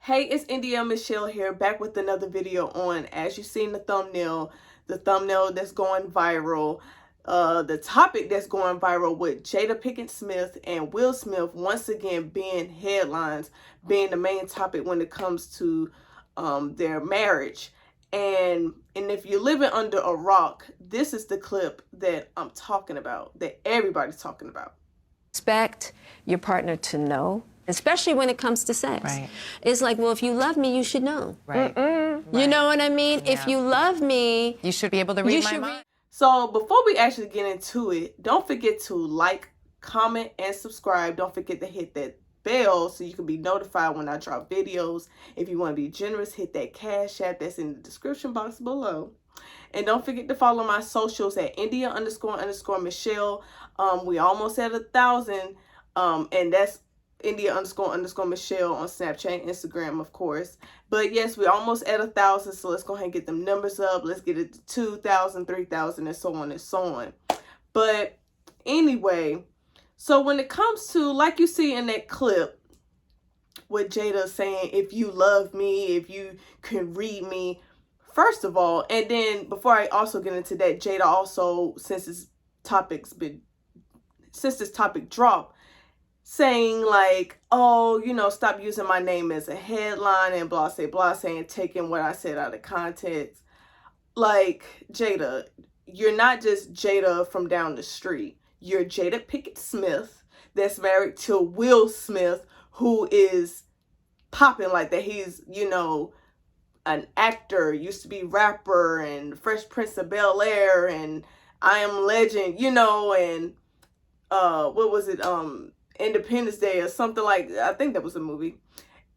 Hey, it's India Michelle here, back with another video on, as you see in the thumbnail that's going viral, the topic that's going viral with Jada Pinkett Smith and Will Smith once again being headlines, being the main topic when it comes to their marriage. And if you're living under a rock, this is the clip that I'm talking about, that everybody's talking about. Expect your partner to know, especially when it comes to sex. Right. It's like, well, if you love me, you should know. Right. You know what I mean? Yeah. If you love me, You should be able to read my mind. So before we actually get into it, don't forget to like, comment, and subscribe. Don't forget to hit that bell so you can be notified when I drop videos. If you want to be generous, hit that Cash App that's in the description box below. And don't forget to follow my socials at India__Michelle. We almost at 1,000. And that's India__Michelle on Snapchat and Instagram, of course. But yes, we're almost at 1,000. So let's go ahead and get them numbers up. Let's get it to 2,000, 3,000, and so on and so on. But anyway, so when it comes to, like you see in that clip with Jada saying, if you love me, if you can read me, first of all, and then before I also get into that, Jada also, since this topic dropped, saying like, oh, you know, stop using my name as a headline and blah, saying taking what I said out of context. Like, Jada, you're not just Jada from down the street. You're Jada Pinkett Smith that's married to Will Smith, who is popping like that. He's, you know, an actor, used to be rapper and Fresh Prince of Bel-Air and I Am Legend, you know, and what was it, Independence Day or something like that. I think that was a movie.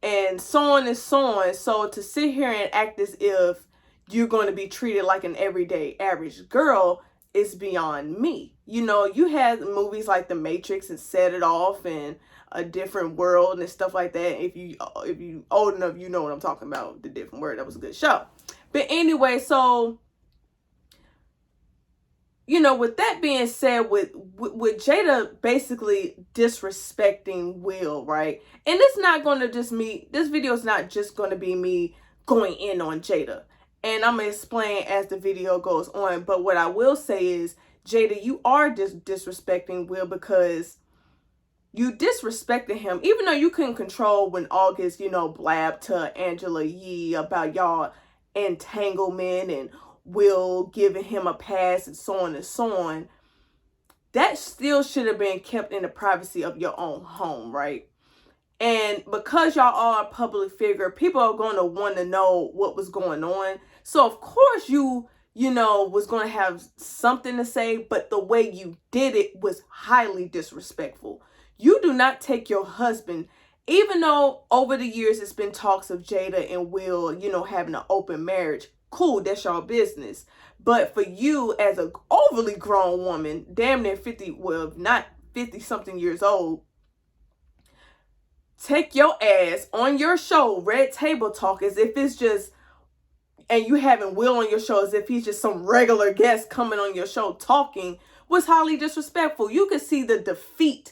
And so on and so on. So to sit here and act as if you're going to be treated like an everyday average girl is beyond me. You know, you had movies like The Matrix and Set It Off and A Different World and stuff like that. If you old enough, you know what I'm talking about. The Different World. That was a good show. But anyway, so, you know, with that being said, with Jada basically disrespecting Will, right? And it's not going to just me, this video is not just going to be me going in on Jada. And I'm going to explain as the video goes on. But what I will say is, Jada, you are disrespecting Will because you disrespected him. Even though you couldn't control when August, you know, blabbed to Angela Yee about y'all entanglement and Will giving him a pass and so on and so on. That still should have been kept in the privacy of your own home, right? And because y'all are a public figure, people are going to want to know what was going on. So of course you know, was going to have something to say, but the way you did it was highly disrespectful. You do not take your husband, even though over the years it's been talks of Jada and Will, you know, having an open marriage. Cool, that's y'all business. But for you as an overly grown woman, damn near 50, well, not 50 something years old, take your ass on your show, Red Table Talk, as if it's just, and you having Will on your show as if he's just some regular guest coming on your show talking, was highly disrespectful. You could see the defeat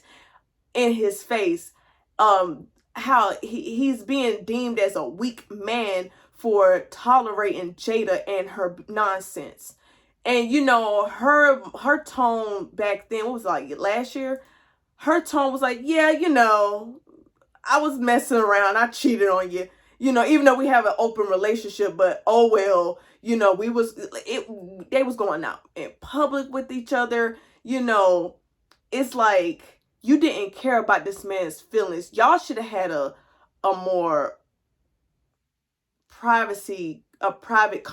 in his face, how he's being deemed as a weak man for tolerating Jada and her nonsense. And you know, her tone back then, what was it, like last year? Her tone was like, yeah, you know, I was messing around. I cheated on you. You know, even though we have an open relationship, but oh well, you know, they was going out in public with each other. You know, it's like you didn't care about this man's feelings. Y'all should have had a more a private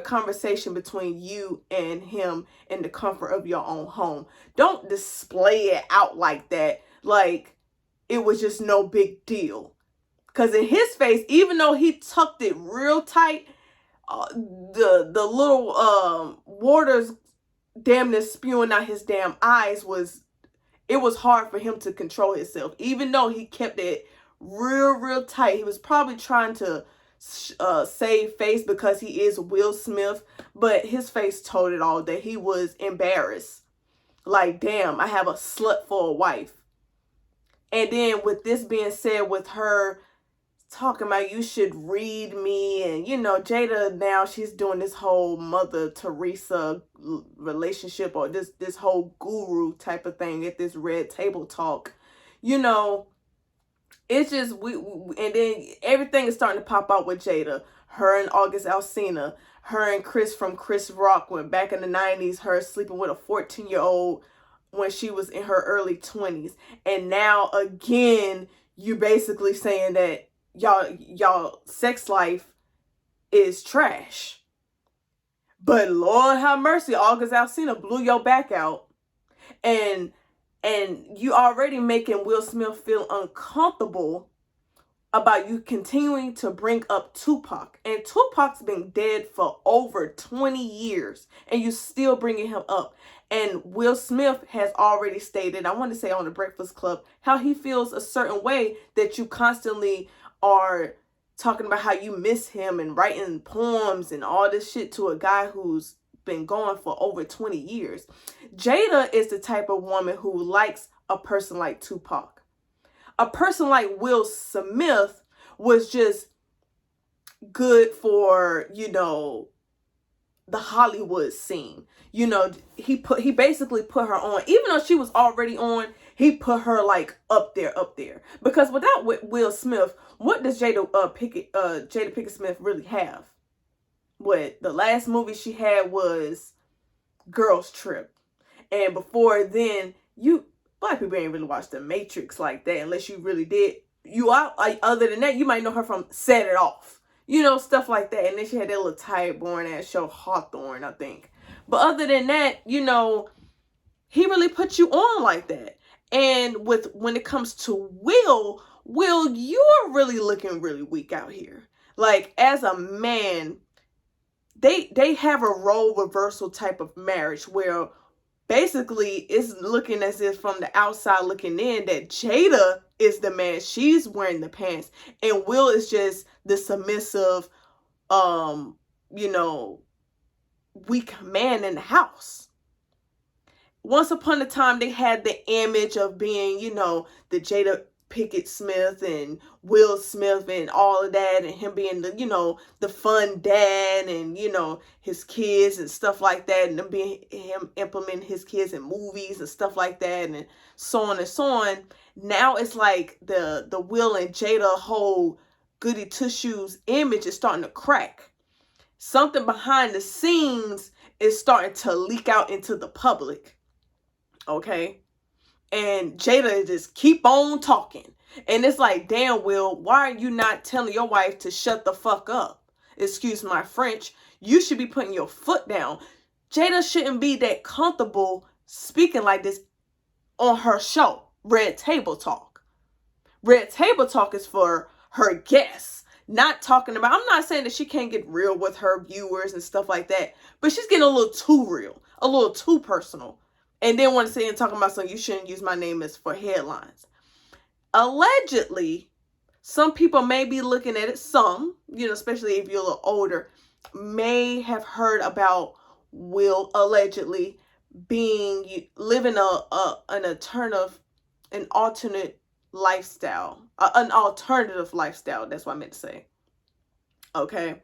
conversation between you and him in the comfort of your own home. Don't display it out like that, like it was just no big deal. Because in his face, even though he tucked it real tight, the little waters damn near spewing out his damn eyes it was hard for him to control himself. Even though he kept it real tight, he was probably trying to save face because he is Will Smith, but his face told it all, that he was embarrassed. Like, damn, I have a slut for a wife. And then with this being said, with her talking about you should read me, and Jada now she's doing this whole Mother Teresa relationship, or this whole guru type of thing at this Red Table Talk. It's just and then everything is starting to pop out with Jada. Her and August Alsina, her and Chris from Chris Rock, went back in the 90s, her sleeping with a 14-year-old when she was in her early 20s. And now again, you basically saying that y'all sex life is trash. But Lord have mercy, August Alsina blew your back out. And you already making Will Smith feel uncomfortable about you continuing to bring up Tupac. And Tupac's been dead for over 20 years. And you still bringing him up. And Will Smith has already stated, I want to say on the Breakfast Club, how he feels a certain way that you constantly are talking about how you miss him and writing poems and all this shit to a guy who's been gone for over 20 years. Jada is the type of woman who likes a person like Tupac. A person like Will Smith was just good for, the Hollywood scene. He basically put her on, even though she was already on, he put her like up there. Because without Will Smith, what does Jada Pinkett Smith really have? What the last movie she had was Girls Trip. And before then, black people ain't really watched The Matrix like that, unless you really did. Other than that, you might know her from Set It Off. Stuff like that. And then she had that little tired, boring ass show, Hawthorne, I think. But other than that, he really put you on like that. And when it comes to Will, you're really looking really weak out here. Like, as a man, they have a role reversal type of marriage where basically it's looking as if from the outside looking in that Jada is the man. She's wearing the pants. And Will is just the submissive, weak man in the house. Once upon a time, they had the image of being, the Jada Pinkett Smith and Will Smith and all of that, and him being the fun dad, and his kids and stuff like that, and him implementing his kids in movies and stuff like that, and so on and so on. Now it's like the Will and Jada whole goody two shoes image is starting to crack. Something behind the scenes is starting to leak out into the public. Okay? And Jada just keep on talking. And it's like, damn, Will, why are you not telling your wife to shut the fuck up? Excuse my French. You should be putting your foot down. Jada shouldn't be that comfortable speaking like this on her show, Red Table Talk. Red Table Talk is for her guests. Not talking about, I'm not saying that she can't get real with her viewers and stuff like that, but she's getting a little too real, a little too personal. And then want to say and talking about, so you shouldn't use my name as for headlines. Allegedly, some people may be looking at it, especially if you're a little older, may have heard about Will allegedly living an alternate lifestyle, an alternative lifestyle. That's what I meant to say. Okay.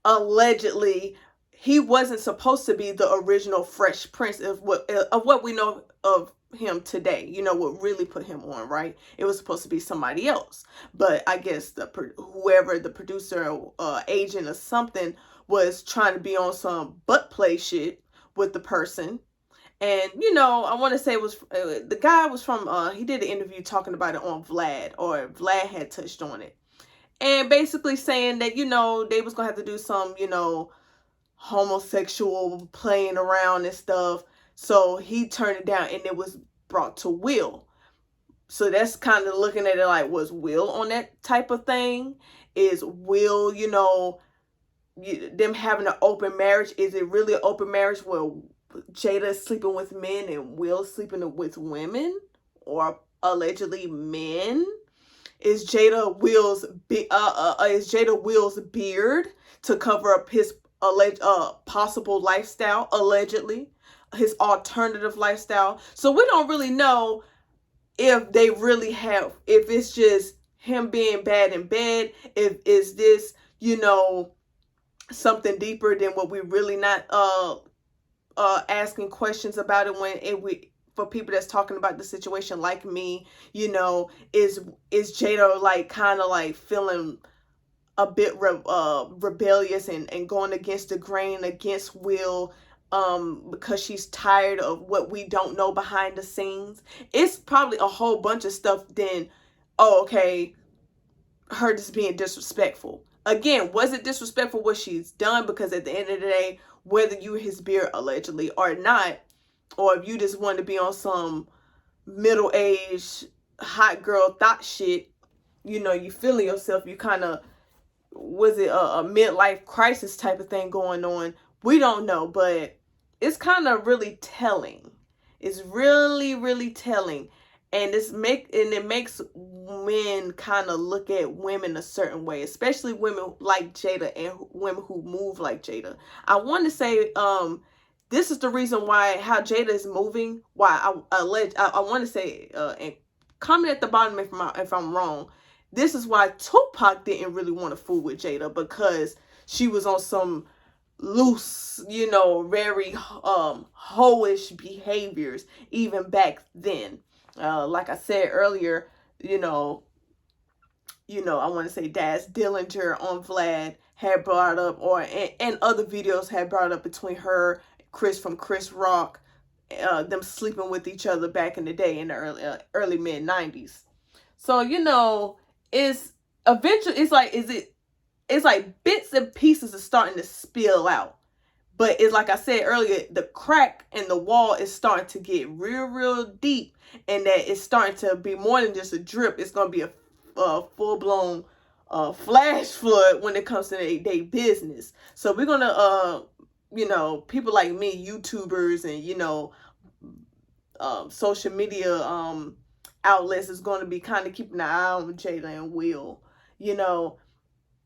Allegedly, he wasn't supposed to be the original Fresh Prince of what we know of him today. What really put him on, right? It was supposed to be somebody else. But I guess whoever the producer, agent or something, was trying to be on some butt play shit with the person. And, I want to say it was, the guy was from, he did an interview talking about it on Vlad, or Vlad had touched on it. And basically saying that, they was going to have to do some, homosexual playing around and stuff. So he turned it down, and it was brought to Will. So that's kind of looking at it like, was Will on that type of thing? Is Will, them having an open marriage? Is it really an open marriage where Jada is sleeping with men and Will sleeping with women, or allegedly men? Is Jada Will's beard to cover up his possible lifestyle, allegedly his alternative lifestyle? So we don't really know if they really have, if it's just him being bad in bed? Is this, you know, something deeper than what we really not asking questions about it when we for people that's talking about the situation like me, you know, is Jada like kind of like feeling a bit rebellious and going against the grain, against Will, because she's tired of what we don't know behind the scenes? It's probably a whole bunch of stuff then, oh, okay, her just being disrespectful. Again, was it disrespectful what she's done? Because at the end of the day, whether you his beard allegedly or not, or if you just want to be on some middle-aged hot girl thought shit, you know, you feeling yourself, you kind of, was it a midlife crisis type of thing going on? We don't know, but it's kind of really telling. It's really, really telling. And it makes men kind of look at women a certain way, especially women like Jada and women who move like Jada. I want to say this is the reason why how Jada is moving. Why I want to say and comment at the bottom if I'm wrong. This is why Tupac didn't really want to fool with Jada, because she was on some loose, you know, very hoish behaviors even back then. Like I said earlier, you know, I want to say Daz Dillinger on Vlad had brought up, and other videos had brought up between her, Chris from Chris Rock, them sleeping with each other back in the day in the early mid 90s. So, you know, it's eventually, it's like bits and pieces are starting to spill out. But it's like I said earlier, the crack in the wall is starting to get real, real deep, and that it's starting to be more than just a drip. It's going to be a full-blown flash flood when it comes to their business. So we're going to, you know, people like me, YouTubers and, you know, social media outlets is going to be kind of keeping an eye on Jada and Will, you know.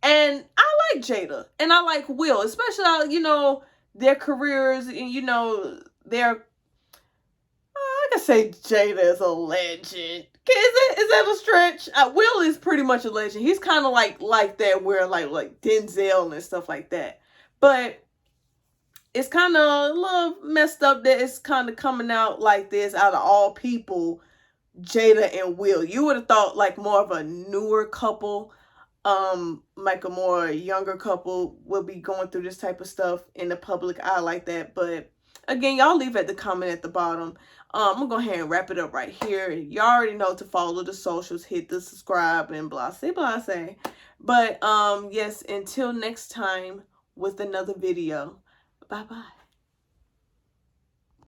And I like Jada and I like Will, especially, you know, their careers, and, you know, I can say Jada is a legend. Is that a stretch? Will is pretty much a legend. He's kind of like that, where like Denzel and stuff like that. But it's kind of a little messed up that it's kind of coming out like this out of all people, Jada and Will. You would have thought like more of a newer couple, like a more younger couple will be going through this type of stuff in the public eye like that. But again, y'all leave at the comment at the bottom. I'm gonna go ahead and wrap it up right here. You already know to follow the socials, hit the subscribe, and blase blase. But yes, until next time with another video. Bye bye.